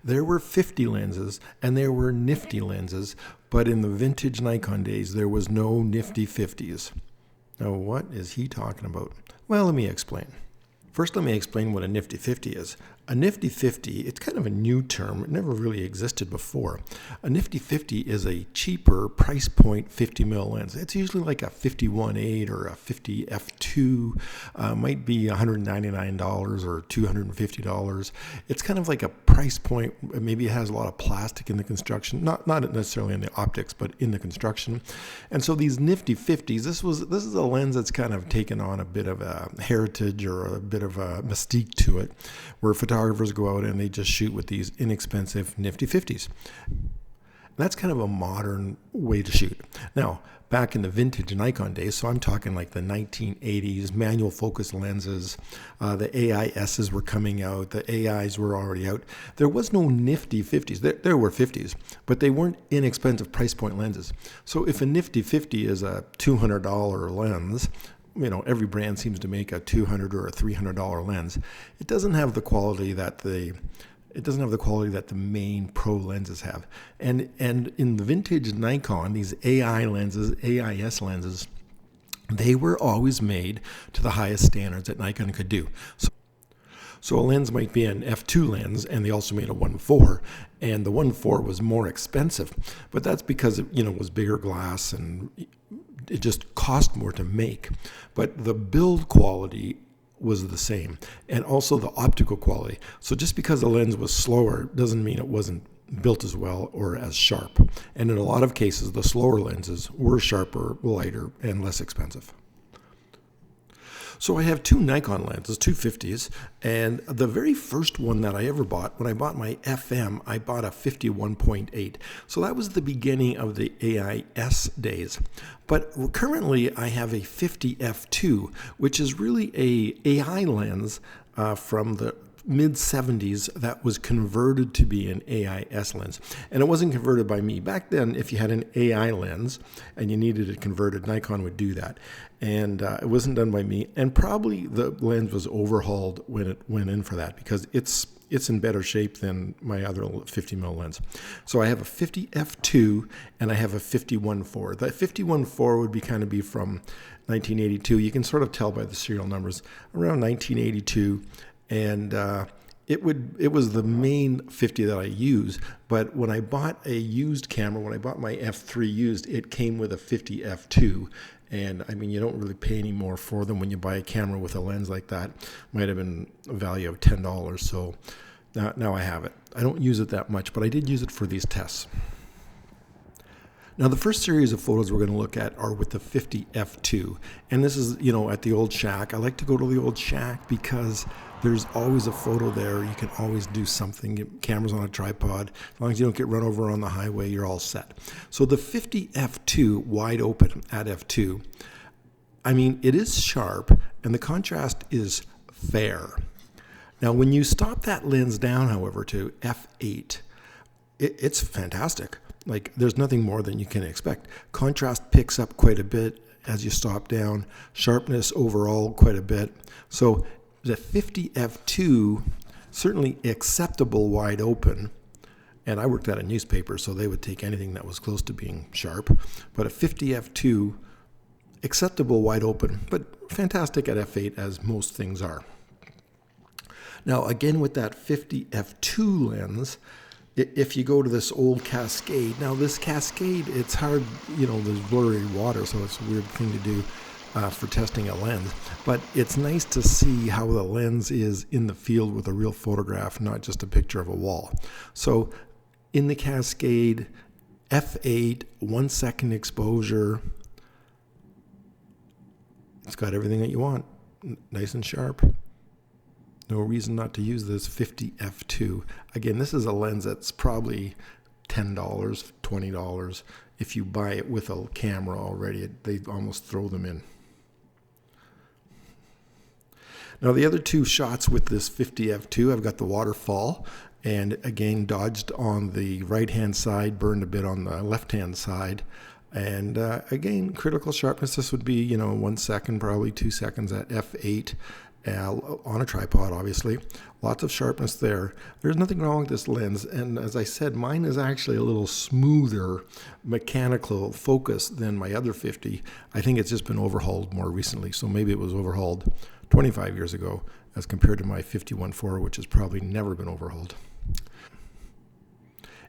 There were 50 lenses and there were nifty lenses, but in the vintage Nikon days, there was no nifty 50s. Now, what is he talking about? Well, let me explain. First, let me explain what a nifty 50 is. A nifty 50, it's kind of a new term. It never really existed before. A nifty 50 is a cheaper price point 50mm lens. It's usually like a 51.8 or a 50 f2, might be $199 or $250. It's kind of like a price point. Maybe it has a lot of plastic in the construction, not necessarily in the optics, but in the construction. And so these nifty 50s, this is a lens that's kind of taken on a bit of a heritage or a bit of a mystique to it, where photographers go out and they just shoot with these inexpensive nifty 50s. That's kind of a modern way to shoot. Now, back in the vintage Nikon days, so I'm talking like the 1980s, manual focus lenses, the AISs were coming out, the AIs were already out. There was no nifty 50s. There were 50s, but they weren't inexpensive price point lenses. So if a nifty 50 is a $200 lens, every brand seems to make a $200 or a $300 lens. It doesn't have the quality that the main pro lenses have. And in the vintage Nikon, these AI lenses, AIS lenses, they were always made to the highest standards that Nikon could do. So a lens might be an f2 lens, and they also made a 1.4, and the 1.4 was more expensive. But that's because it was bigger glass and it just cost more to make. But the build quality was the same, and also the optical quality. So just because the lens was slower doesn't mean it wasn't built as well or as sharp. And in a lot of cases, the slower lenses were sharper, lighter, and less expensive. So I have two Nikon lenses, two 50s, and the very first one that I ever bought, when I bought my FM, I bought a 51.8. So that was the beginning of the AIS days. But currently I have a 50 f2, which is really a AI lens from the mid-70s that was converted to be an AIS lens. And it wasn't converted by me. Back then, if you had an AI lens and you needed it converted, Nikon would do that. And it wasn't done by me. And probably the lens was overhauled when it went in for that, because it's in better shape than my other 50mm lens. So I have a 50 f2 and I have a 51.4. The 51.4 would be from 1982. You can sort of tell by the serial numbers, around 1982. And it was the main 50 that I use. But when I bought a used camera, when I bought my F3 used, it came with a 50 f2. And you don't really pay any more for them when you buy a camera with a lens like that. Might have been a value of $10. So now I have it. I don't use it that much, but I did use it for these tests. Now, the first series of photos we're going to look at are with the 50 f2. And this is, at the old shack. I like to go to the old shack because there's always a photo there. You can always do something. Get cameras on a tripod. As long as you don't get run over on the highway, you're all set. So the 50 f2 wide open at f2, it is sharp and the contrast is fair. Now, when you stop that lens down, however, to f8, it's fantastic. There's nothing more than you can expect. Contrast picks up quite a bit as you stop down. Sharpness overall quite a bit. So the 50 f2, certainly acceptable wide open. And I worked at a newspaper, so they would take anything that was close to being sharp. But a 50 f2, acceptable wide open, but fantastic at f8, as most things are. Now, again, with that 50 f2 lens, if you go to this old Cascade, now this Cascade, it's hard, there's blurry water, so it's a weird thing to do for testing a lens. But it's nice to see how the lens is in the field with a real photograph, not just a picture of a wall. So in the Cascade, f8, 1 second exposure, it's got everything that you want, nice and sharp. No reason not to use this 50 f2. Again, this is a lens that's probably $10, $20. If you buy it with a camera already, they almost throw them in. Now, the other two shots with this 50 f2, I've got the waterfall, and again, dodged on the right-hand side, burned a bit on the left-hand side. And again, critical sharpness, this would be, 1 second, probably 2 seconds at f8. on a tripod, obviously. Lots of sharpness there. There's nothing wrong with this lens, and as I said, mine is actually a little smoother mechanical focus than my other 50. I think it's just been overhauled more recently, so maybe it was overhauled 25 years ago as compared to my 51.4, which has probably never been overhauled.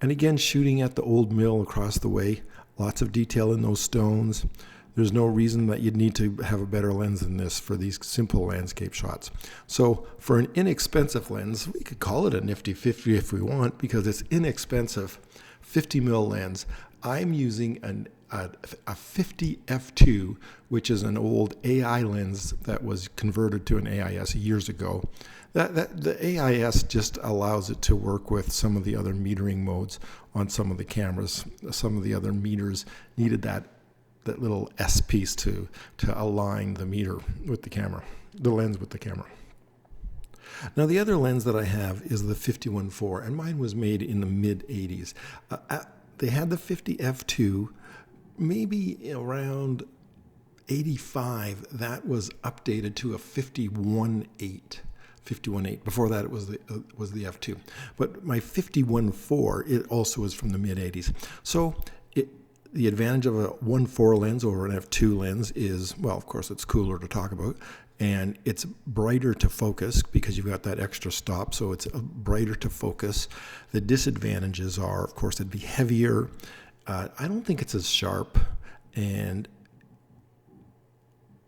And again, shooting at the old mill across the way, lots of detail in those stones. There's no reason that you'd need to have a better lens than this for these simple landscape shots. So for an inexpensive lens, we could call it a nifty 50 if we want, because it's inexpensive, 50mm lens. I'm using a 50 f2, which is an old AI lens that was converted to an AIS years ago. The AIS just allows it to work with some of the other metering modes on some of the cameras. Some of the other meters needed that little S piece to align the meter with the camera, the lens with the camera. Now the other lens that I have is the 51.4, and mine was made in the mid 80s. They had the 50 f2, maybe around 85. That was updated to a 51.8. 51.8. Before that, it was the f2. But my 51.4, it also is from the mid 80s. So the advantage of a 1.4 lens over an f2 lens is, well, of course, it's cooler to talk about, and it's brighter to focus because you've got that extra stop, so it's brighter to focus. The disadvantages are, of course, it'd be heavier. I don't think it's as sharp, and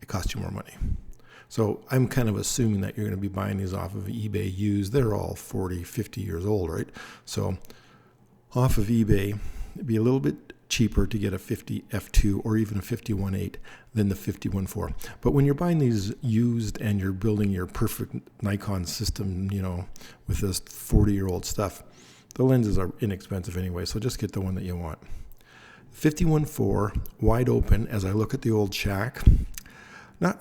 it costs you more money. So I'm kind of assuming that you're going to be buying these off of eBay used. They're all 40, 50 years old, right? So off of eBay, it'd be a little bit cheaper to get a 50 f2 or even a 51.8 than the 51.4. But when you're buying these used and you're building your perfect Nikon system, you know, with this 40-year-old stuff, the lenses are inexpensive anyway, so just get the one that you want. 51.4, wide open. As I look at the old shack, not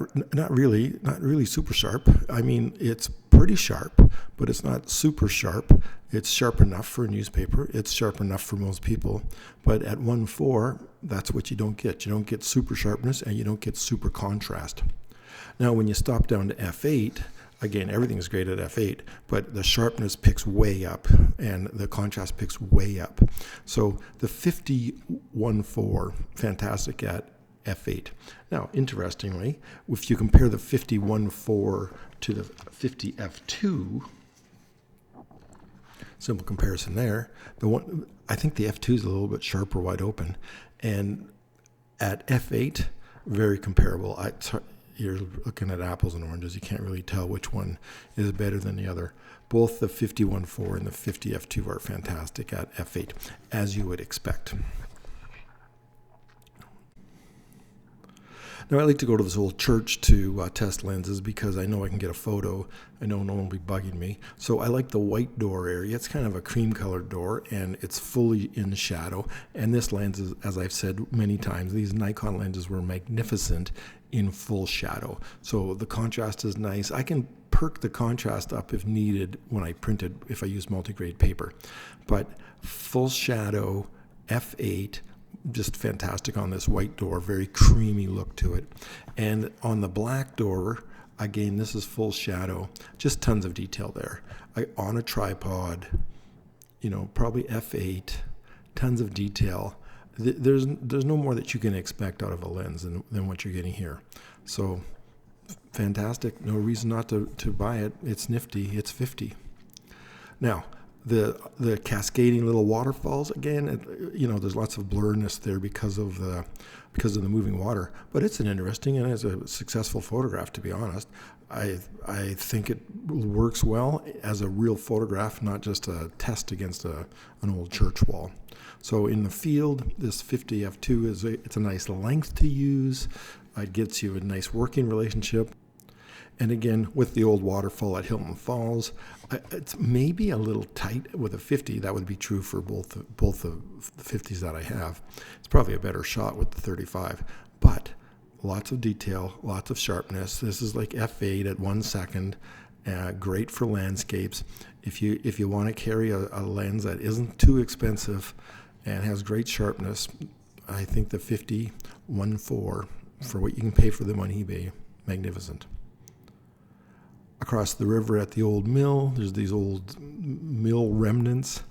really super sharp. I mean, it's pretty sharp, but it's not super sharp. It's sharp enough for a newspaper. It's sharp enough for most people. But at 1.4, that's what you don't get. You don't get super sharpness, and you don't get super contrast. Now, when you stop down to f8, again, everything's great at f8, but the sharpness picks way up, and the contrast picks way up. So the 51.4, fantastic at f8. Now, interestingly, if you compare the 51.4 to the 50 f2, simple comparison there. I think the f2 is a little bit sharper, wide open, and at f8, very comparable. You're looking at apples and oranges. You can't really tell which one is better than the other. Both the 51.4 and the 50 f2 are fantastic at f8, as you would expect. Now, I like to go to this old church to test lenses because I know I can get a photo. I know no one will be bugging me. So I like the white door area. It's kind of a cream-colored door, and it's fully in shadow. And this lens is, as I've said many times, these Nikon lenses were magnificent in full shadow. So the contrast is nice. I can perk the contrast up if needed when I print it, if I use multigrade paper. But full shadow, f8, just fantastic on this white door, very creamy look to it. And on the black door, again, this is full shadow, just tons of detail there. On a tripod, you know, probably f8, tons of detail. There's no more that you can expect out of a lens than what you're getting here. So fantastic, no reason not to buy it. It's nifty, it's 50. Now, the cascading little waterfalls, again, you know, there's lots of blurriness there because of the moving water, but it's an interesting and it's a successful photograph, to be honest. I think it works well as a real photograph, not just a test against an old church wall. So in the field, this 50 f2 it's a nice length to use. It gets you a nice working relationship. And again, with the old waterfall at Hilton Falls, it's maybe a little tight with a 50. That would be true for both the 50s that I have. It's probably a better shot with the 35. But lots of detail, lots of sharpness. This is like f8 at 1 second. Great for landscapes. If you want to carry a lens that isn't too expensive and has great sharpness, I think the 50 1.4, for what you can pay for them on eBay, magnificent. across the river at the old mill. There's these old mill remnants.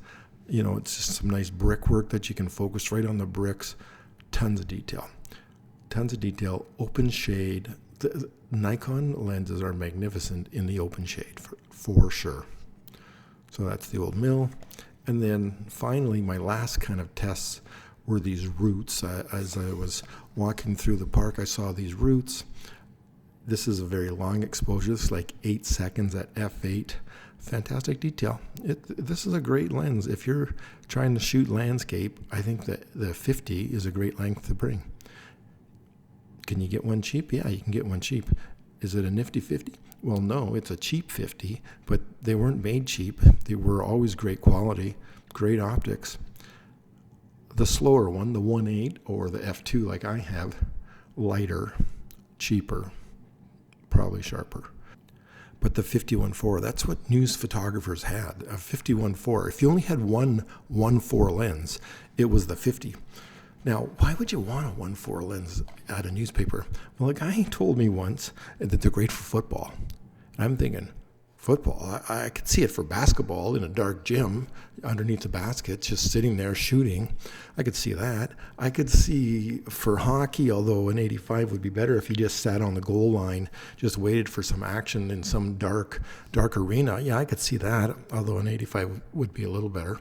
It's just some nice brickwork that you can focus right on the bricks. Tons of detail. Open shade. The Nikon lenses are magnificent in the open shade, for sure. So that's the old mill. And then finally, my last kind of tests were these roots. As I was walking through the park, I saw these roots. This is a very long exposure. It's like 8 seconds at f8. Fantastic detail. This is a great lens. If you're trying to shoot landscape, I think that the 50 is a great length to bring. Can you get one cheap? Yeah, you can get one cheap. Is it a nifty 50? Well, no, it's a cheap 50, but they weren't made cheap. They were always great quality, great optics. The slower one, the 1.8 or the f2 like I have, lighter, cheaper, probably sharper. But the 51.4, that's what news photographers had, a 51.4. If you only had one 1.4 lens, it was the 50. Now, why would you want a 1.4 lens at a newspaper? Well, a guy told me once that they're great for football. And I'm thinking, football? I could see it for basketball in a dark gym underneath the basket, just sitting there shooting. I could see that. I could see for hockey, although an 85 would be better if you just sat on the goal line, just waited for some action in some dark arena. Yeah, I could see that, although an 85 would be a little better.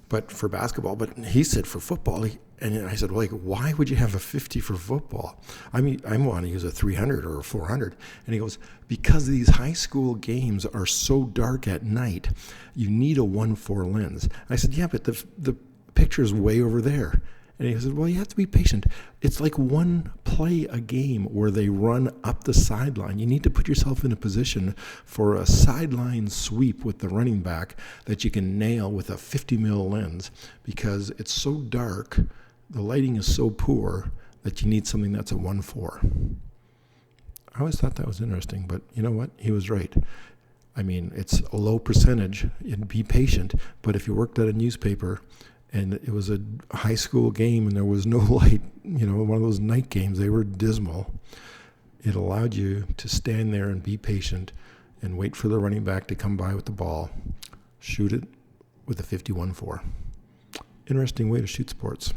But for basketball, but he said for football, and I said, well, why would you have a 50 for football? I mean, I want to use a 300 or a 400. And he goes, because these high school games are so dark at night, you need a 1.4 lens. I said, yeah, but the picture's way over there. And he said, well, you have to be patient. It's like one play a game where they run up the sideline. You need to put yourself in a position for a sideline sweep with the running back that you can nail with a 50 mil lens, because it's so dark, the lighting is so poor that you need something that's a 1.4. I always thought that was interesting, but you know what? He was right. I mean, it's a low percentage, and be patient, but if you worked at a newspaper and it was a high school game and there was no light, one of those night games, they were dismal. It allowed you to stand there and be patient and wait for the running back to come by with the ball, shoot it with a 51.4. Interesting way to shoot sports.